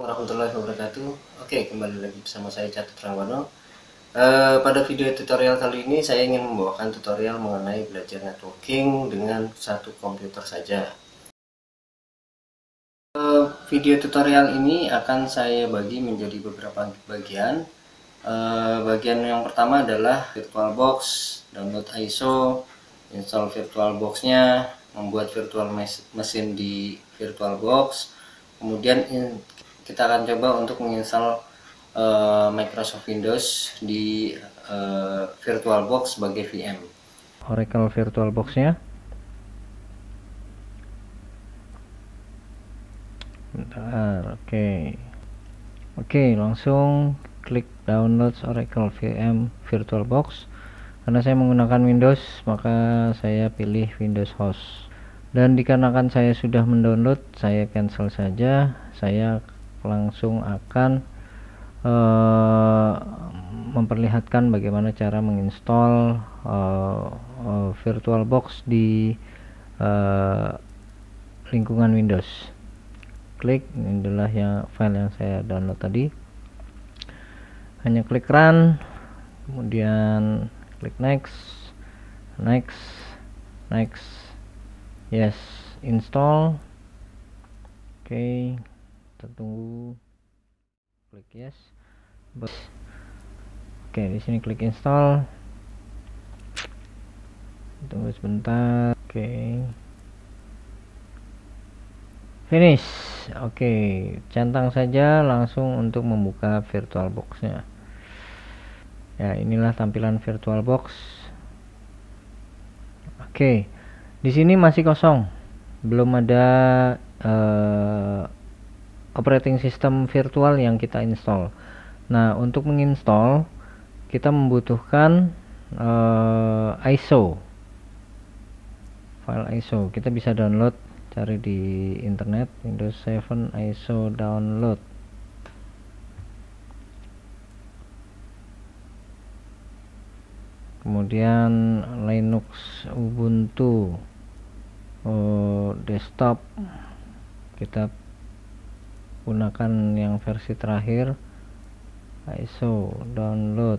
Warahmatullahi wabarakatuh. Oke, kembali lagi bersama saya Catur Ranggono. Pada video tutorial kali ini saya ingin membawakan tutorial mengenai belajar networking dengan satu komputer saja. Video tutorial ini akan saya bagi menjadi beberapa bagian. Bagian yang pertama adalah VirtualBox, download ISO, install VirtualBox-nya, membuat virtual mesin di VirtualBox. Kemudian kita akan coba untuk menginstal Microsoft Windows di VirtualBox sebagai VM. Oracle VirtualBox-nya. Bentar, oke, langsung klik download Oracle VM VirtualBox. Karena saya menggunakan Windows, maka saya pilih Windows Host. Dan dikarenakan saya sudah mendownload, saya cancel saja. Saya langsung akan memperlihatkan bagaimana cara menginstal VirtualBox di lingkungan Windows. Klik, ini adalah file yang saya download tadi. Hanya klik run, kemudian klik next, yes, install. Oke, kita tunggu. Klik yes. Oke, di sini klik install. Tunggu sebentar. Oke. Finish. Oke, centang saja langsung untuk membuka VirtualBox-nya. Ya, inilah tampilan VirtualBox. Oke. Di sini masih kosong. Belum ada operating system virtual yang kita install. Nah, untuk menginstall kita membutuhkan ISO, file ISO. Kita bisa download, cari di internet Windows 7 ISO download. Kemudian Linux Ubuntu desktop, kita gunakan yang versi terakhir ISO download.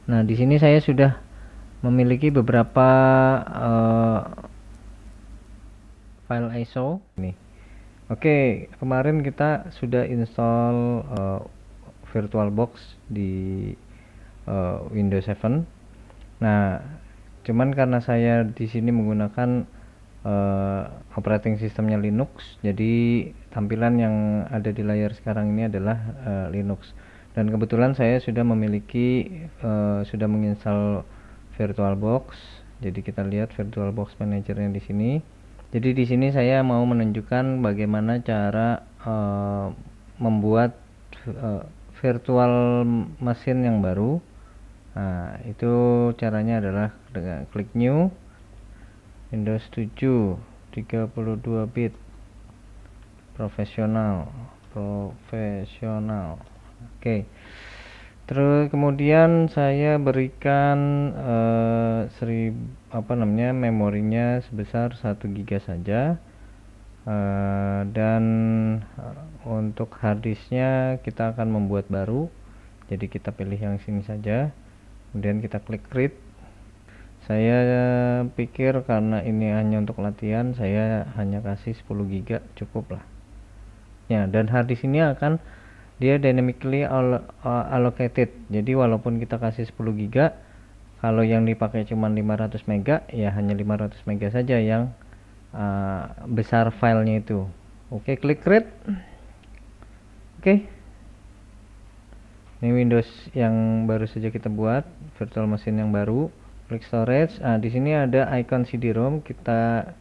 Nah, di sini saya sudah memiliki beberapa file ISO nih. Oke, kemarin kita sudah install VirtualBox di Windows 7. Nah, cuman karena saya di sini menggunakan operating sistemnya Linux, jadi tampilan yang ada di layar sekarang ini adalah Linux. Dan kebetulan saya sudah memiliki sudah menginstal VirtualBox. Jadi kita lihat VirtualBox Manager-nya di sini. Jadi di sini saya mau menunjukkan bagaimana cara membuat virtual mesin yang baru. Nah, itu caranya adalah dengan klik new, Windows 7 32 bit profesional. Oke. Terus kemudian saya berikan memorinya sebesar 1 GB saja. Dan untuk harddisknya kita akan membuat baru. Jadi kita pilih yang sini saja. Kemudian kita klik create. Saya pikir karena ini hanya untuk latihan, saya hanya kasih 10 GB cukup lah. Ya, dan harddisk ini akan dia dynamically allocated. Jadi walaupun kita kasih 10 GB, kalau yang dipakai cuma 500 MB, ya hanya 500 MB saja yang besar filenya itu. Oke, klik create. Oke. Ini Windows yang baru saja kita buat, virtual machine yang baru. Klik storage. Nah, di sini ada icon CD-ROM. Kita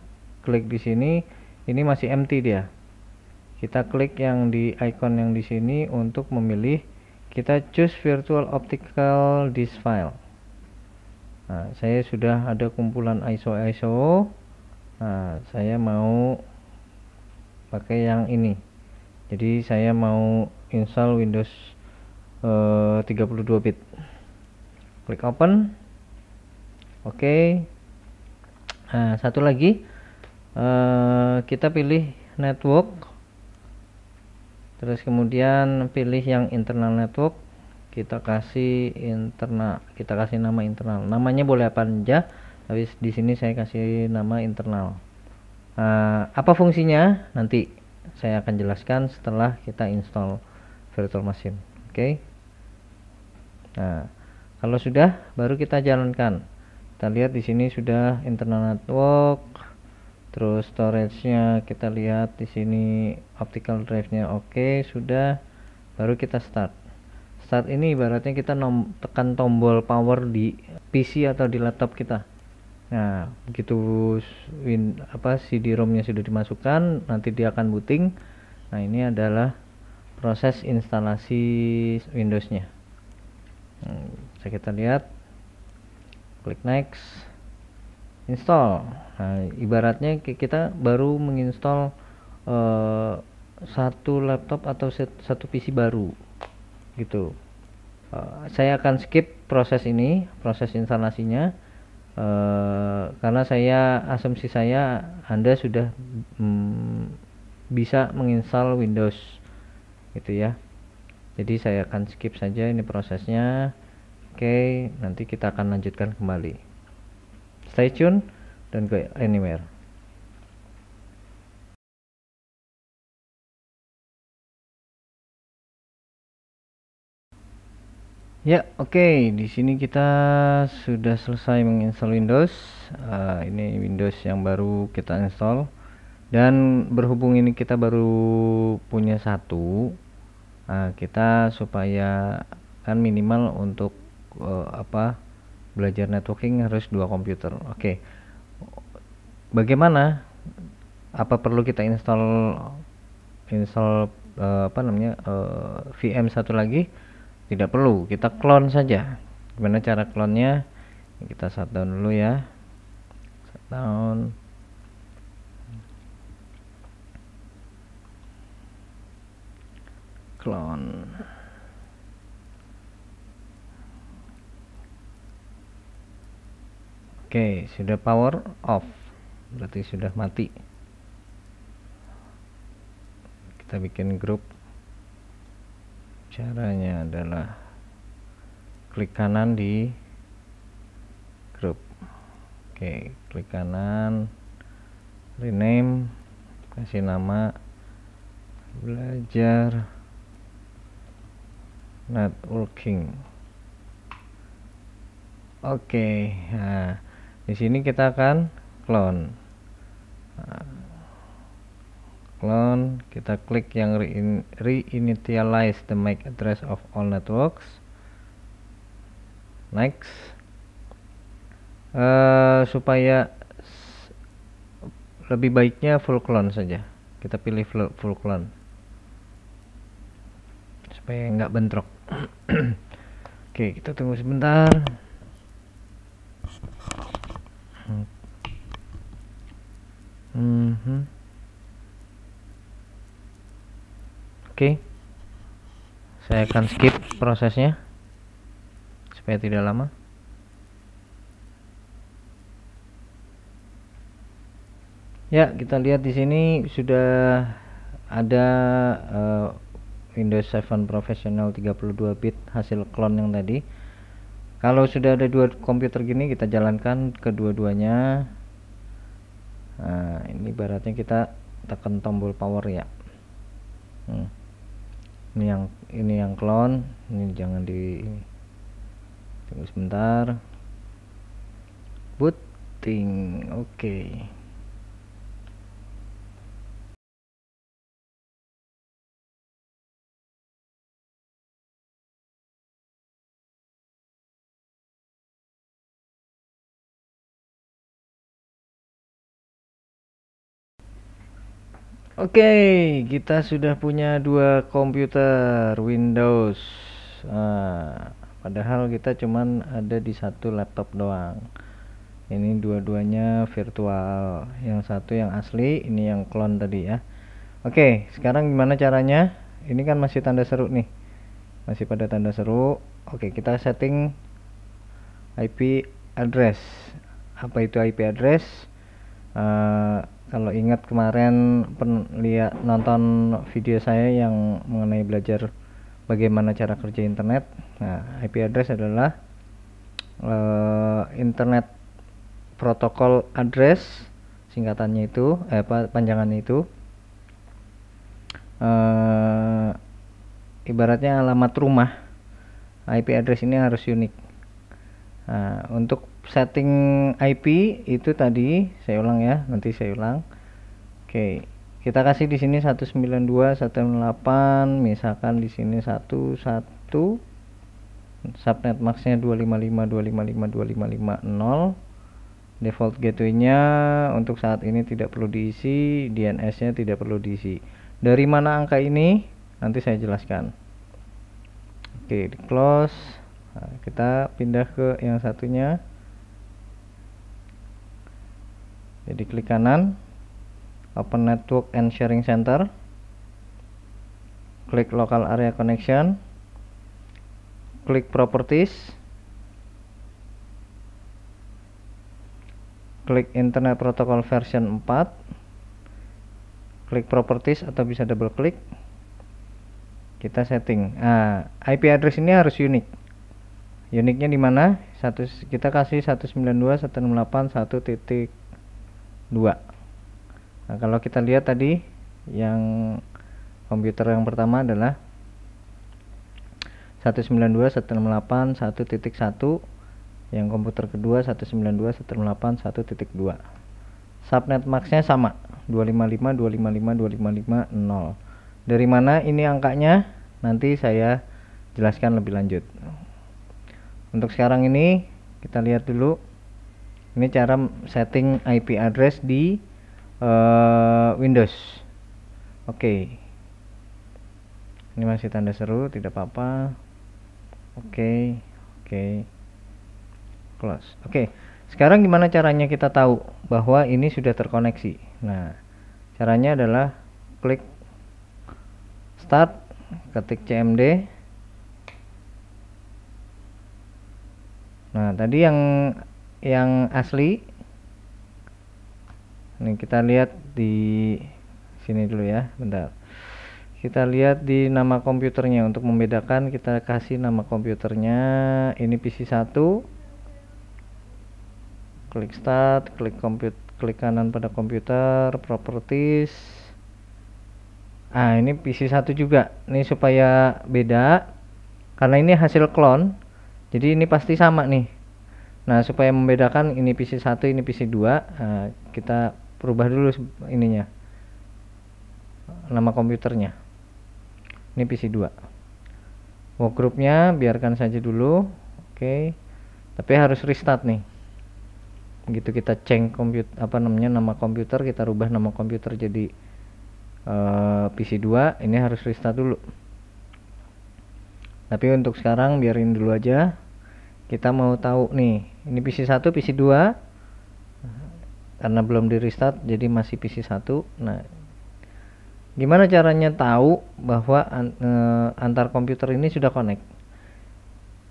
klik di sini. Ini masih empty dia. Kita klik yang di icon yang di sini untuk memilih. Kita choose virtual optical disk file. Nah, saya sudah ada kumpulan ISO. Nah, saya mau pakai yang ini. Jadi saya mau install Windows 32 bit. Klik open. Oke. Nah, satu lagi kita pilih network, terus kemudian pilih yang internal network, kita kasih internal, kita kasih nama internal, namanya boleh apa aja, tapi di sini saya kasih nama internal. Apa fungsinya nanti saya akan jelaskan setelah kita install virtual machine. Oke. Nah, kalau sudah baru kita jalankan. Kita lihat di sini sudah internal network, terus storage-nya kita lihat di sini, optical drive-nya oke, sudah. Baru kita start. Start ini ibaratnya kita tekan tombol power di PC atau di laptop kita. Nah, begitu CD-ROM-nya sudah dimasukkan, nanti dia akan booting. Nah, ini adalah proses instalasi Windows-nya. Bisa kita lihat, klik next, install. Nah, ibaratnya kita baru menginstal satu laptop atau satu PC baru gitu. Saya akan skip proses ini, proses instalasinya, karena asumsi saya Anda sudah bisa menginstal Windows gitu ya. Jadi saya akan skip saja ini prosesnya. Oke, nanti kita akan lanjutkan kembali. Stay tune, don't go anywhere. Ya, oke. Di sini kita sudah selesai menginstal Windows. Ini Windows yang baru kita install. Dan berhubung ini kita baru punya satu, kita supaya kan minimal untuk belajar networking harus 2 komputer. Oke. Bagaimana? Apa perlu kita install VM satu lagi? Tidak perlu, kita clone saja. Gimana cara clone-nya? Kita shutdown dulu ya. Shutdown. Clone. Oke, sudah power off. Berarti sudah mati. Kita bikin grup. Caranya adalah klik kanan di grup. Oke, klik kanan, rename, kasih nama belajar networking. Oke, nah di sini kita akan clone. Kita klik yang reinitialize the MAC address of all networks. Next. Supaya lebih baiknya full clone saja, kita pilih full clone supaya nggak bentrok. Oke, kita tunggu sebentar. Oke, saya akan skip prosesnya supaya tidak lama. Ya, kita lihat di sini sudah ada Windows 7 Professional 32 bit hasil clone yang tadi. Kalau sudah ada 2 komputer gini, kita jalankan kedua-duanya. Nah, ini ibaratnya kita tekan tombol power ya. Ini yang clone, ini jangan tunggu sebentar. Booting, oke. Oke, kita sudah punya 2 komputer Windows. Padahal kita cuman ada di satu laptop doang. Ini dua-duanya virtual. Yang satu yang asli, ini yang clone tadi ya. Oke, sekarang gimana caranya? Ini kan masih tanda seru nih. Masih pada tanda seru. Oke, kita setting IP address. Apa itu IP address? kalau ingat kemarin lihat nonton video saya yang mengenai belajar bagaimana cara kerja internet. Nah, IP address adalah internet protocol address, singkatannya itu panjangannya itu ibaratnya alamat rumah. IP address ini harus unik. Nah, untuk setting IP itu tadi saya ulang ya, nanti saya ulang. Oke, kita kasih di sini 192.168, misalkan di sini 11 subnet maxnya 255.255.255.0. Default gateway-nya untuk saat ini tidak perlu diisi, DNS-nya tidak perlu diisi. Dari mana angka ini? Nanti saya jelaskan. Oke, di close. Nah, kita pindah ke yang satunya. Jadi klik kanan, open network and sharing center, klik local area connection, klik properties, klik internet protocol version 4, klik properties atau bisa double klik, kita setting. Nah, IP address ini harus unik. Uniknya di mana? Kita kasih 192.168.1.2. Nah, kalau kita lihat tadi yang komputer yang pertama adalah 192.168.1.1, yang komputer kedua 192.168.1.2. Subnet maxnya sama, 255.255.255.0. Dari mana ini angkanya? Nanti saya jelaskan lebih lanjut. Untuk sekarang ini kita lihat dulu. Ini cara setting IP address di Windows. Oke. Ini masih tanda seru, tidak apa-apa. Oke. Close. Oke. Sekarang gimana caranya kita tahu bahwa ini sudah terkoneksi? Nah, caranya adalah klik start, ketik cmd. Nah, tadi yang asli. Ini kita lihat di sini dulu ya, bentar. Kita lihat di nama komputernya. Untuk membedakan kita kasih nama komputernya. Ini PC1. Klik start, klik kanan pada komputer, properties. Ah, ini PC1 juga. Ini supaya beda karena ini hasil clone. Jadi ini pasti sama nih. Nah, supaya membedakan ini PC1, ini PC2, nah, kita rubah dulu ininya. Nama komputernya. Ini PC2. Workgroupnya biarkan saja dulu. Oke. Tapi harus restart nih. Begitu kita change nama komputer, kita rubah nama komputer jadi PC2, ini harus restart dulu. Tapi untuk sekarang biarin dulu aja. Kita mau tahu nih, ini PC1, PC2. Karena belum di restart jadi masih PC1. Nah, gimana caranya tahu bahwa antar komputer ini sudah connect?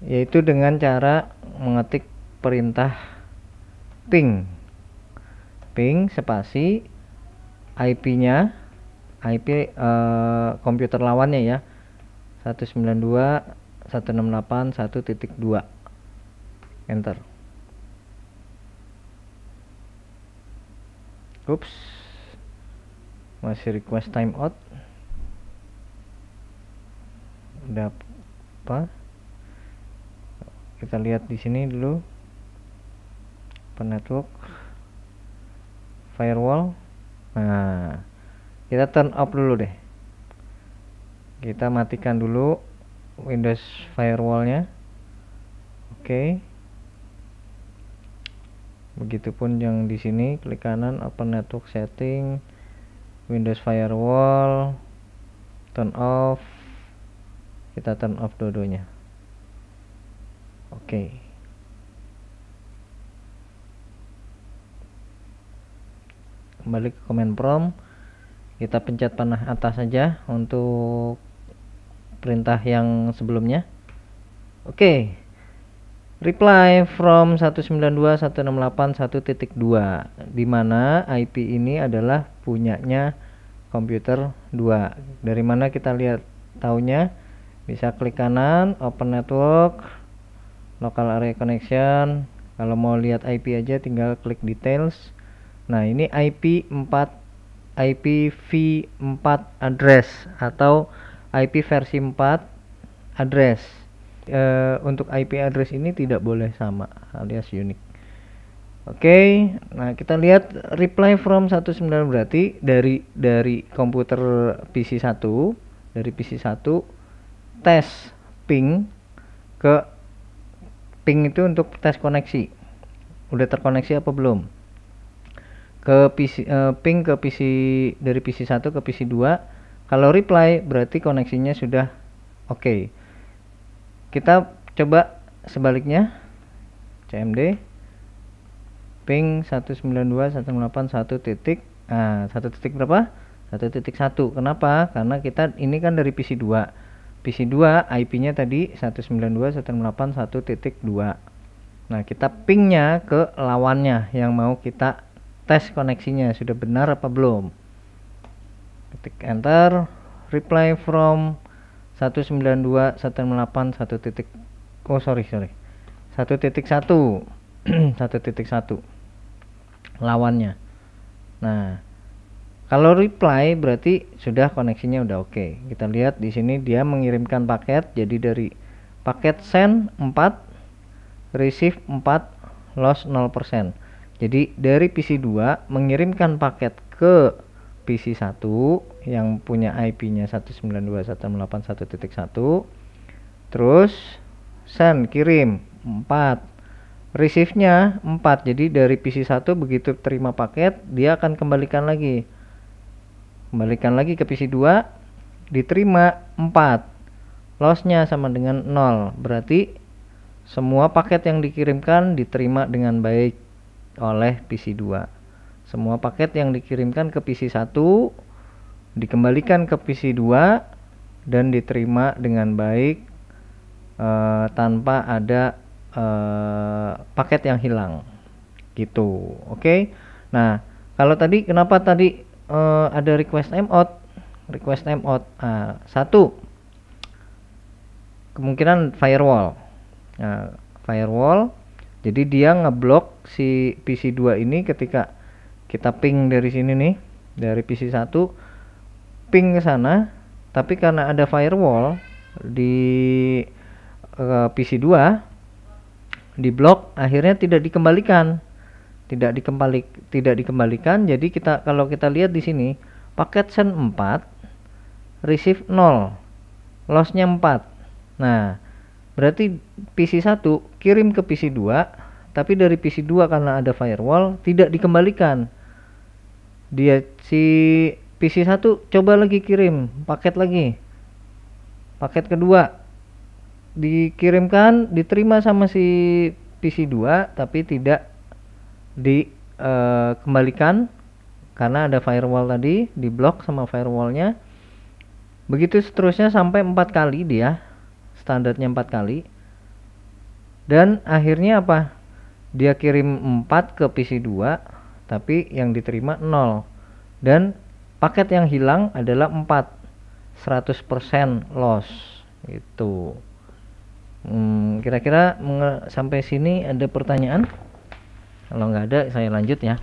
Yaitu dengan cara mengetik perintah ping spasi IP-nya, IP komputer lawannya ya, 192.168.1.2. Enter. Ups, masih request timeout. Udah apa? Kita lihat di sini dulu. Network, firewall. Nah, kita turn off dulu deh. Kita matikan dulu Windows firewallnya. Oke. Begitupun yang di sini, klik kanan, open network setting, Windows firewall, turn off. Kita turn off dua-duanya. Oke. Kembali ke command prompt, kita pencet panah atas saja untuk perintah yang sebelumnya. Oke. reply from 192.168.1.2, di mana IP ini adalah punyanya komputer 2. Dari mana kita lihat taunya? Bisa klik kanan, open network, local area connection. Kalau mau lihat IP aja tinggal klik details. Nah, ini IPv4 address atau IP versi 4 address. Untuk IP address ini tidak boleh sama alias unik. Oke, nah kita lihat reply from 19 berarti dari komputer PC1, dari PC1 tes ping ke ping itu untuk tes koneksi. Udah terkoneksi apa belum? Ke PC ping ke PC dari PC1 ke PC2. Kalau reply berarti koneksinya sudah oke. Kita coba sebaliknya. CMD ping 192.168.1 titik. Nah, 1 titik berapa? 1.1. Kenapa? Karena kita ini kan dari PC2. PC2 IP-nya tadi 192.168.1.2. Nah, kita pingnya ke lawannya yang mau kita tes koneksinya sudah benar apa belum. Ketik enter, reply from 192.168.1. 1.1 1.1 lawannya. Nah, kalau reply berarti sudah koneksinya udah oke. Kita lihat di sini dia mengirimkan paket, jadi dari paket send 4, receive 4, loss 0%. Jadi dari PC2 mengirimkan paket ke PC1 yang punya IP-nya 192.168.1.1, terus send kirim 4, receive-nya 4. Jadi dari PC1 begitu terima paket dia akan kembalikan lagi ke PC2, diterima 4, loss-nya sama dengan 0. Berarti semua paket yang dikirimkan diterima dengan baik oleh PC2. Semua paket yang dikirimkan ke PC1 dikembalikan ke PC2 dan diterima dengan baik tanpa ada paket yang hilang gitu. Oke. Nah, kalau tadi kenapa tadi ada request timeout? Satu, kemungkinan firewall. Nah, firewall, jadi dia ngeblok si PC2 ini ketika kita ping dari sini nih, dari PC1 ping ke sana, tapi karena ada firewall di PC2 diblok, akhirnya tidak dikembalikan. Jadi kalau kita lihat di sini paket send 4, receive 0, loss-nya 4. Nah, berarti PC1 kirim ke PC2, tapi dari PC2 karena ada firewall tidak dikembalikan. Dia si PC1 coba lagi kirim paket lagi. Paket kedua dikirimkan, diterima sama si PC2 tapi tidak dikembalikan karena ada firewall tadi, diblok sama firewallnya. Begitu seterusnya sampai 4 kali, dia standarnya 4 kali. Dan akhirnya apa? Dia kirim 4 ke PC2 tapi yang diterima 0. Dan paket yang hilang adalah 4. 100% loss gitu. Kira-kira sampai sini ada pertanyaan? Kalau nggak ada saya lanjut ya.